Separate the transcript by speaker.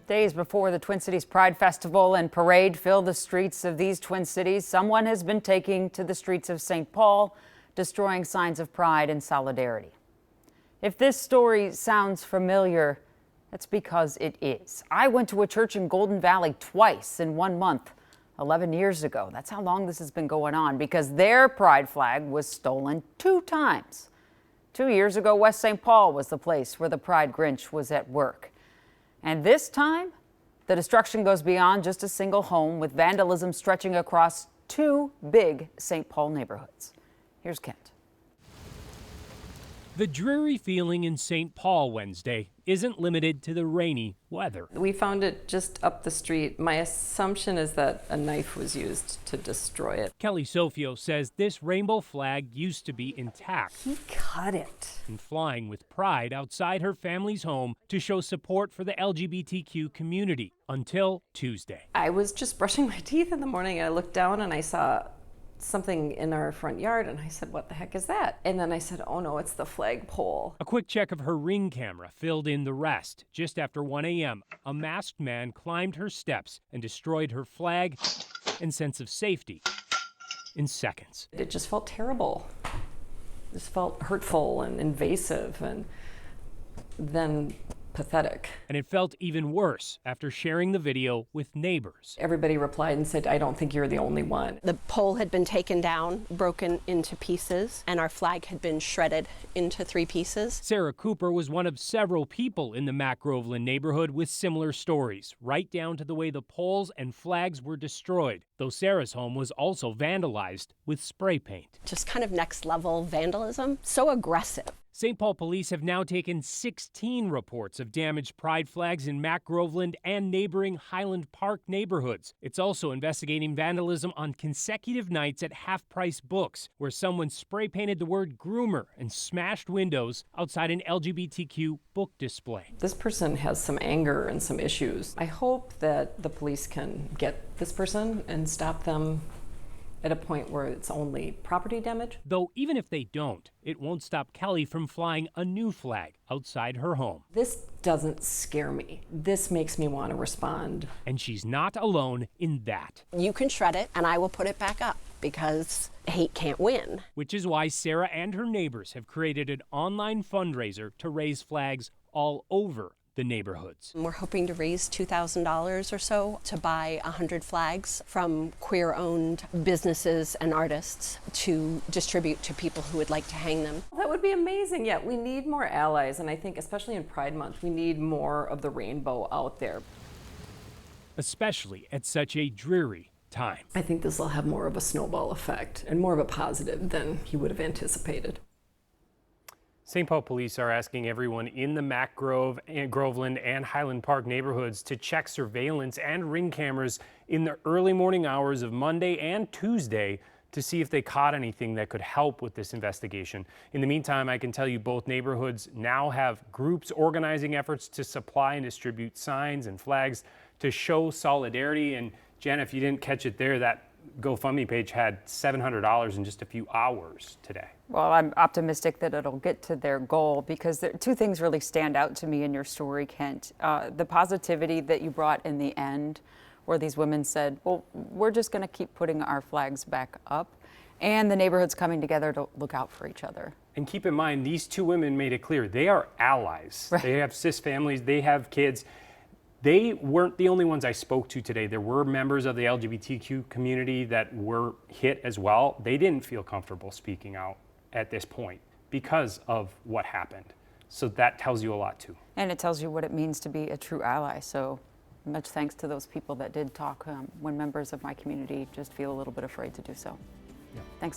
Speaker 1: Days before the Twin Cities Pride Festival and parade fill the streets of these Twin Cities, someone has been taking to the streets of St. Paul, destroying signs of pride and solidarity. If this story sounds familiar, that's because it is. I went to a church in Golden Valley twice in 1 month, 11 years ago. That's how long this has been going on, because their pride flag was stolen 2 times. 2 years ago, West St. Paul was the place where the Pride Grinch was at work. And this time, the destruction goes beyond just a single home, with vandalism stretching across 2 big St. Paul neighborhoods. Here's Kent.
Speaker 2: The dreary feeling in St. Paul Wednesday isn't limited to the rainy weather.
Speaker 3: We found it just up the street. My assumption is that a knife was used to destroy it.
Speaker 2: Kelly Sofio says this rainbow flag used to be intact.
Speaker 3: He cut it.
Speaker 2: And flying with pride outside her family's home to show support for the LGBTQ community until Tuesday.
Speaker 3: I was just brushing my teeth in the morning. I looked down and I saw something in our front yard, and I said, "What the heck is that?" And then I said, "Oh no, it's the flagpole."
Speaker 2: A quick check of her Ring camera filled in the rest. Just after 1 a.m., a masked man climbed her steps and destroyed her flag and sense of safety in seconds.
Speaker 3: It just felt terrible. It just felt hurtful and invasive and then pathetic.
Speaker 2: And it felt even worse after sharing the video with neighbors.
Speaker 3: Everybody replied and said, "I don't think you're the only one."
Speaker 4: The pole had been taken down, broken into pieces, and our flag had been shredded into 3 pieces.
Speaker 2: Sarah Cooper was one of several people in the Mac Groveland neighborhood with similar stories, right down to the way the poles and flags were destroyed, though Sarah's home was also vandalized with spray paint.
Speaker 4: Just kind of next level vandalism, so aggressive.
Speaker 2: St. Paul police have now taken 16 reports of damaged pride flags in Mac Groveland and neighboring Highland Park neighborhoods. It's also investigating vandalism on consecutive nights at Half Price Books, where someone spray painted the word groomer and smashed windows outside an LGBTQ book display.
Speaker 3: This person has some anger and some issues. I hope that the police can get this person and stop them at a point where it's only property damage.
Speaker 2: Though even if they don't, it won't stop Kelly from flying a new flag outside her home.
Speaker 3: This doesn't scare me. This makes me want to respond.
Speaker 2: And she's not alone in that.
Speaker 4: You can shred it, and I will put it back up, because hate can't win.
Speaker 2: Which is why Sarah and her neighbors have created an online fundraiser to raise flags all over the neighborhoods.
Speaker 4: We're hoping to raise $2,000 or so to buy 100 flags from queer-owned businesses and artists to distribute to people who would like to hang them.
Speaker 3: That would be amazing. Yeah, we need more allies, and I think especially in Pride Month, we need more of the rainbow out there.
Speaker 2: Especially at such a dreary time.
Speaker 3: I think this will have more of a snowball effect and more of a positive than he would have anticipated.
Speaker 5: St. Paul police are asking everyone in the Mac Grove and Groveland and Highland Park neighborhoods to check surveillance and Ring cameras in the early morning hours of Monday and Tuesday to see if they caught anything that could help with this investigation. In the meantime, I can tell you both neighborhoods now have groups organizing efforts to supply and distribute signs and flags to show solidarity. And Jen, if you didn't catch it there, that GoFundMe page had $700 in just a few hours today.
Speaker 1: Well, I'm optimistic that it'll get to their goal, because 2 things really stand out to me in your story, Kent. The positivity that you brought in the end, where these women said, well, we're just going to keep putting our flags back up, and the neighborhoods coming together to look out for each other.
Speaker 5: And keep in mind, these 2 women made it clear they are allies. Right. They have cis families, they have kids. They weren't the only ones I spoke to today. There were members of the LGBTQ community that were hit as well. They didn't feel comfortable speaking out at this point because of what happened. So that tells you a lot too.
Speaker 1: And it tells you what it means to be a true ally. So much thanks to those people that did talk when members of my community just feel a little bit afraid to do so. Yeah. Thanks so much.